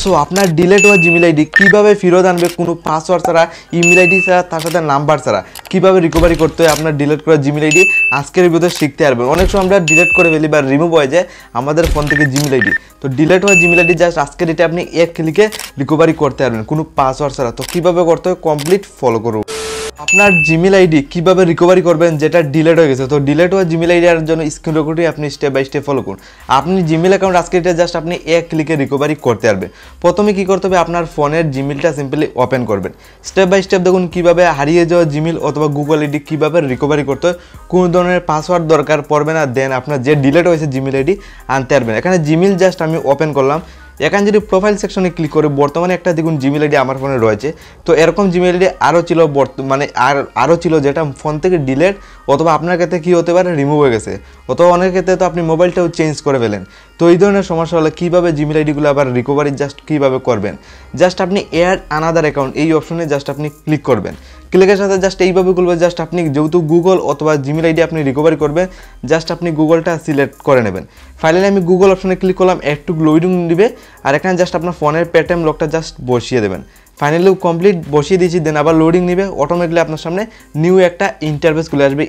So আপনার delete হওয়া Gmail ID কীভাবে ফেরত আনবে কোনো পাসওয়ার্ড ছাড়া, ইমেল আইডি ছাড়া, তার সাথে নাম্বার ছাড়া কীভাবে রিকভারি করতে হয় আপনার ডিলেট করা জিমেল আইডি আজকের ভিডিওতে শিখতে পারবেন। অনেক সময় আমরা ডিলেট করে ফেলি বা রিমুভ হয়ে যায় আমাদের ফোন থেকে জিমেল আইডি। তো ডিলেট হওয়া জিমেল আইডি জাস্ট আজকের এটা আপনি এক ক্লিকে রিকভারি করতে পারবেন কোনো পাসওয়ার্ড ছাড়া। তো কীভাবে করতে হয় কমপ্লিট ফলো করুন। আপনার জিমেল আইডি কীভাবে রিকভারি করবেন যেটা ডিলেট হয়ে গেছে। তো ডিলেট হওয়া জিমেল আইডির জন্য স্ক্রিন রেকর্ডই আপনি স্টেপ বাই স্টেপ ফলো করুন। আপনি জিমেল অ্যাকাউন্ট আজকে এটা জাস্ট আপনি এক ক্লিকে রিকভারি করতে পারবেন। প্রথমে কী করতে হবে, আপনার ফোনের জিমেলটা সিম্পলি ওপেন করবেন। স্টেপ বাই স্টেপ দেখুন কীভাবে হারিয়ে যাওয়া জিমেল অথবা গুগল আইডি কীভাবে রিকভারি করতে হয়, কোনো ধরনের পাসওয়ার্ড দরকার পড়বে না। দেন আপনার যে ডিলেট হয়েছে জিমেল আইডি আনতে পারবেন। এখানে জিমেল জাস্ট আমি ওপেন করলাম। এখানে যদি প্রোফাইল সেকশনে ক্লিক করে বর্তমানে একটা দেখুন জিমেল আইডি আমার ফোনে রয়েছে। তো এরকম জিমেল আইডি আরও ছিল আরও ছিল যেটা ফোন থেকে ডিলেট অথবা আপনার ক্ষেত্রে কী হতে পারে রিমুভ হয়ে গেছে, অথবা অনেকের ক্ষেত্রে তো আপনি মোবাইলটাও চেঞ্জ করে ফেলেন। তো এই ধরনের সমস্যা হলে কীভাবে জিমেল আইডিগুলো আবার রিকভারি জাস্ট কীভাবে করবেন, জাস্ট আপনি অ্যাড আনাদার অ্যাকাউন্ট এই অপশনে জাস্ট আপনি ক্লিক করবেন। ক্লিকের সাথে জাস্ট এইভাবে খুলবে। জাস্ট আপনি যেহেতু গুগল অথবা জিমেল আইডি আপনি রিকভারি করবেন, জাস্ট আপনি গুগলটা সিলেক্ট করে নেবেন। ফাইনালি আমি গুগল অপশনে ক্লিক করলাম, একটু লোডিং দিবে আর এখানে জাস্ট আপনার ফোনের পেটিএম লকটা জাস্ট বসিয়ে দেবেন। ফাইনালি কমপ্লিট বসিয়ে দিয়েছি। দেন আবার লোডিং নিবে, অটোমেটিকলি আপনার সামনে নিউ একটা ইন্টারফেস খুলে আসবে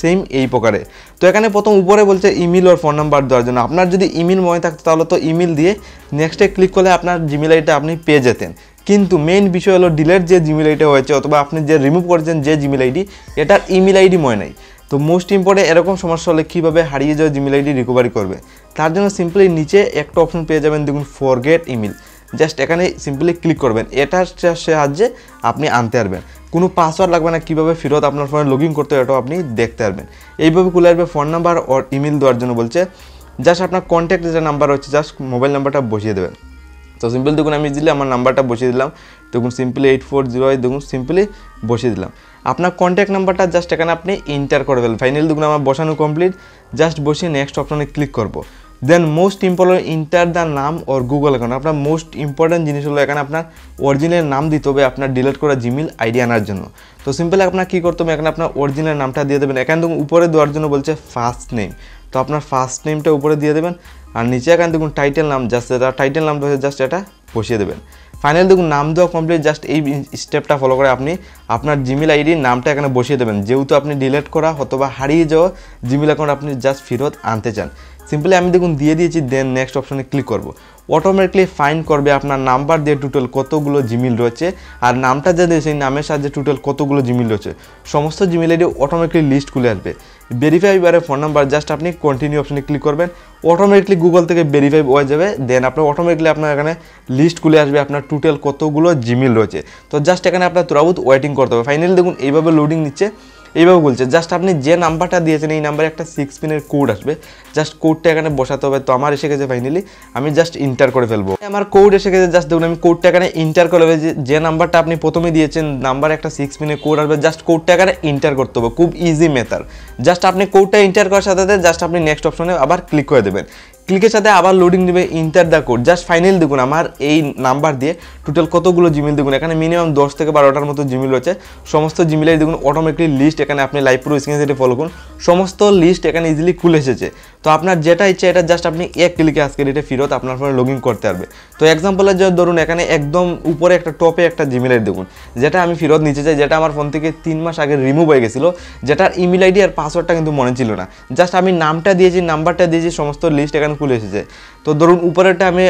সেম এই প্রকারে। তো এখানে প্রথম উপরে বলছে ইমেল ওর ফোন নাম্বার দেওয়ার জন্য। আপনার যদি ইমেল মনে থাকতো তাহলে তো ইমেল দিয়ে নেক্সটে ক্লিক করলে আপনার জিমেল আইডিটা আপনি পেয়ে যেতেন। কিন্তু মেইন বিষয় হলো ডিলেট যে জিমেল আইডি হয়েছে অথবা আপনি যে রিমুভ করেছেন যে জিমেল আইডি, এটার ইমেল আইডি মনে নাই। তো মোস্ট ইম্পর্টেন্ট এরকম সমস্যা হলে কীভাবে হারিয়ে যাওয়া জিমেল আইডি রিকভারি করবে, তার জন্য সিম্পলি নিচে একটা অপশন পেয়ে যাবেন দেখুন ফরগেট ইমেল। জাস্ট এখানে সিম্পলি ক্লিক করবেন। এটার সাহায্যে আপনি আনতে পারবেন। কোনো পাসওয়ার্ড লাগবে না, কীভাবে ফেরত আপনার ফোনে লগ ইন করতে হয় এটাও আপনি দেখতে পারবেন। এইভাবে খুলে আসবে। ফোন নাম্বার ও ইমেল দেওয়ার জন্য বলছে, জাস্ট আপনার কন্ট্যাক্ট যে নাম্বার হচ্ছে জাস্ট মোবাইল নাম্বারটা বসিয়ে দেবেন। তো সিম্পল দেখুন আমি ইজিলি আমার নাম্বারটা বসিয়ে দিলাম। দেখুন সিম্পলি 8408 দেখুন সিম্পলি বসিয়ে দিলাম। আপনার কন্ট্যাক্ট নাম্বারটা জাস্ট এখানে আপনি এন্টার করে ফেলবেন। ফাইনালি দেখুন আমার বসানো কমপ্লিট। জাস্ট বসিয়ে নেক্সট অপশনে ক্লিক করব। দেন মোস্ট ইম্পর্টেন্ট ইন্টার দ্য নাম ওর গুগল অ্যাকাউন্ট। আপনার মোস্ট ইম্পর্টেন্ট জিনিস হলো এখানে আপনার অরিজিনাল নাম দিতে হবে আপনার ডিলিট করা জিমেল আইডি আনার জন্য। তো সিম্পলি আপনার কী করতে হবে, এখানে আপনার অরিজিনাল নামটা দিয়ে দেবেন। এখানে দেখুন উপরে দেওয়ার জন্য বলছে ফার্স্ট নেম। তো আপনার ফার্স্ট নেমটা উপরে দিয়ে দেবেন। আর নিচে এখানে দেখুন টাইটেল নাম, জাস্ট এটা টাইটেল নামটা হচ্ছে জাস্ট এটা বসিয়ে দেবেন। ফাইনালি দেখুন নাম দেওয়া কমপ্লিট। জাস্ট এই স্টেপটা ফলো করে আপনি আপনার জিমেল আইডির নামটা এখানে বসিয়ে দেবেন, যেহেতু আপনি ডিলিট করা অথবা হারিয়ে যাওয়া জিমেল অ্যাকাউন্ট আপনি জাস্ট ফেরত আনতে চান। সিম্পলি আমি দেখুন দিয়ে দিয়েছি। দেন নেক্সট অপশনে ক্লিক করব। অটোমেটিকলি ফাইন্ড করবে আপনার নাম্বার দিয়ে টোটাল কতগুলো জিমেল রয়েছে আর নামটা যা দিয়ে সেই নামের সাহায্যে টোটাল কতগুলো জিমেল রয়েছে সমস্ত জিমেল আইডি অটোমেটিকলি লিস্ট খুলে আসবে। ভেরিফাই বারে ফোন নাম্বার জাস্ট আপনি কন্টিনিউ অপশনে ক্লিক করবেন। অটোমেটিকলি গুগল থেকে ভেরিফাই হয়ে যাবে। দেন আপনার অটোমেটিকলি আপনার এখানে লিস্ট খুলে আসবে আপনার টোটাল কতগুলো জিমেল রয়েছে। তো জাস্ট এখানে আপনার তুরাবুত ওয়েটিং করতে হবে। ফাইনালি দেখুন এইভাবে লোডিং নিচ্ছে। এইভাবে বলছে জাস্ট আপনি যে নাম্বারটা দিয়েছেন এই নাম্বারে একটা 6 পিনের কোড আসবে, জাস্ট কোডটা এখানে বসাতে হবে। তো আমার এসে গেছে। ফাইনালি আমি জাস্ট ইন্টার করে ফেলবো। আমার কোড এসে গেছে। জাস্ট দেখুন আমি কোডটা এখানে ইন্টার করে হবে। যে নাম্বারটা আপনি প্রথমে দিয়েছেন নাম্বার একটা 6 পিনের কোড আসবে, জাস্ট কোডটা এখানে ইন্টার করতে হবে। খুব ইজি মেথড। জাস্ট আপনি কোডটা ইন্টার করার সাথে সাথে জাস্ট আপনি নেক্সট অপশনে আবার ক্লিক করে দেবেন। ক্লিকের সাথে আবার লোডিং দেবে enter the code. Just finally দেখুন আমার এই নাম্বার দিয়ে টোটাল কতগুলো জিমেল দেখুন এখানে মিনিমাম 10 থেকে 12টার মতো জিমেল রয়েছে। সমস্ত জিমেলের দেখুন অটোমেটিকলি লিস্ট এখানে আপনি লাইভ পুরো স্ক্রিন সেটে ফলো করুন। সমস্ত লিস্ট এখানে ইজিলি খুলে এসেছে। তো আপনার যেটা ইচ্ছে এটা জাস্ট আপনি এক ক্লিকে আজকে এটা ফেরত আপনার ফোনে লগ ইন করতে পারবে। তো এক্সাম্পলের জন্য ধরুন এখানে একদম উপরে একটা টপে একটা জিমেল আইডি দেখুন যেটা আমি ফেরত নিতে চাই, যেটা আমার ফোন থেকে 3 মাস আগে রিমুভ হয়ে গেছিলো, যেটার ইমেল আইডি আর পাসওয়ার্ডটা কিন্তু মনে ছিল না। জাস্ট আমি নামটা দিয়েছি, নাম্বারটা দিয়েছি, সমস্ত লিস্ট এখানে খুলে এসেছে। তো ধরুন উপরেরটা আমি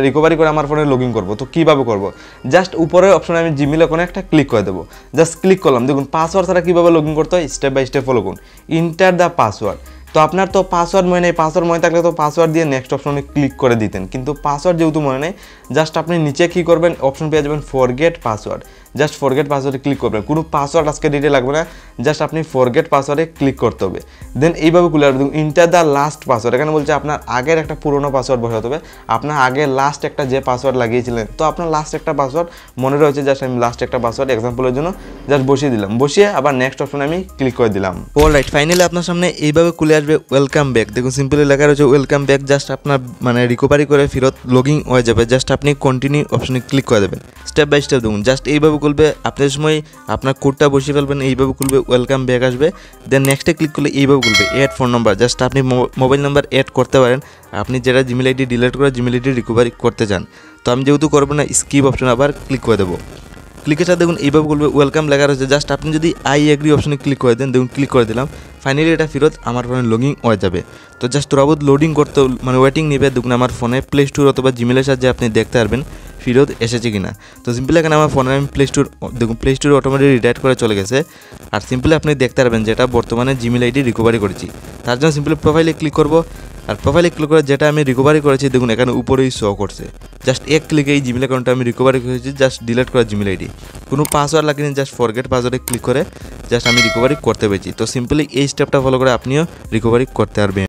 রিকভারি করে আমার ফোনে লগ ইন করবো। তো কীভাবে করবো, জাস্ট উপরের অপশনে আমি জিমেল কোনো একটা ক্লিক করে দেবো। জাস্ট ক্লিক করলাম। দেখুন পাসওয়ার্ড ছাড়া কীভাবে লগ ইন করতে হয় স্টেপ বাই স্টেপ ফলো করুন। Enter the password. তো আপনার তো পাসওয়ার্ড মনে নেই, পাসওয়ার্ড মনে থাকলে তো পাসওয়ার্ড দিয়ে নেক্সট অপশনে ক্লিক করে দিতেন, কিন্তু পাসওয়ার্ড যেহেতু মনে নেই জাস্ট আপনি নিচে কী করবেন অপশন পেয়ে যাবেন ফরগেট পাসওয়ার্ড। জাস্ট ফরগেট পাসওয়ার্ডে ক্লিক করবেন। কোনো পাসওয়ার্ড আজকে ডিটেল লাগবে না, জাস্ট আপনি ফরগেট পাসওয়ার্ডে ক্লিক করতে হবে। দেন এইভাবে খুলে আসবে। Enter the last password. এখানে বলছে আপনার আগের একটা পুরোনো পাসওয়ার্ড বসাতে হবে। আপনার আগে লাস্ট একটা যে পাসওয়ার্ড লাগিয়েছিলেন, তো আপনার লাস্ট একটা পাসওয়ার্ড মনে রয়েছে, জাস্ট আমি লাস্ট একটা পাসওয়ার্ড এক্সাম্পলের জন্য জাস্ট বসিয়ে দিলাম। বসিয়ে আবার নেক্সট অপশনে আমি ক্লিক করে দিলাম। অলরাইট, ফাইনালি আপনার সামনে এইভাবে খুলে আসবে ওয়েলকাম ব্যাক। দেখুন সিম্পলি লেখা রয়েছে ওয়েলকাম ব্যাক। জাস্ট আপনার রিকভারি করে ফেরত লগ ইন হয়ে যাবে। জাস্ট আপনি কন্টিনিউ অপশনে ক্লিক করে দেবেন। স্টেপ বাই স্টেপ দেখুন জাস্ট এইভাবে খুলবে। আপনার সময় আপনার কোডটা বসিয়ে ফেলবেন, এইভাবে খুলবে, ওয়েলকাম ব্যাক আসবে। দেন নেক্সটে ক্লিক করলে এইভাবে খুলবে অ্যাড ফোন নাম্বার। জাস্ট আপনি মোবাইল নাম্বার অ্যাড করতে পারেন আপনি যেটা জিমেল আইডি ডিলিট করে জিমেল আইডি রিকভারি করতে চান। তো আমি যেহেতু করবো না, স্কিপ অপশন আবার ক্লিক করে দেবো। ক্লিকের সাথে দেখুন এইভাবে বলবে ওয়েলকাম লেখা রয়েছে, জাস্ট আপনি যদি আই এগ্রি অপশনে ক্লিক করে দেন, দেখুন ক্লিক করে দিলাম, ফাইনালি এটা ফেরত আমার ফোনে লগিং হয়ে যাবে। তো জাস্ট রবত লোডিং করতে মানে ওয়েটিং নেবে, দেখুন আমার ফোনে প্লে স্টোর অথবা জিমেলের সাহায্যে আপনি দেখতে পারবেন ফেরত এসেছে কিনা। তো সিম্পলি এখানে আমার ফোনে আমি প্লে স্টোর দেখুন প্লে স্টোরে অটোমেটিক রিডাইরেক্ট করে চলে গেছে। আর সিম্পলি আপনি দেখতে পারবেন যেটা বর্তমানে জিমেল আইডি রিকভারি করেছি। তার জন্য সিম্পলি প্রোফাইলে ক্লিক করব, আর প্রোফাইলে ক্লিক করে যেটা আমি রিকভারি করেছি দেখুন এখানে উপরেই শো করছে। জাস্ট এক ক্লিকে এই জিমেল অ্যাকাউন্টটা আমি রিকভারি করেছি, জাস্ট ডিলিট করা জিমেল আইডি, কোনো পাসওয়ার্ড লাগেনি, জাস্ট ফরগেট পাসওয়ার্ডে ক্লিক করে জাস্ট আমি রিকভারি করতে পেরেছি। তো সিম্পলি এই স্টেপটা ফলো করে আপনিও রিকভারি করতে পারবেন।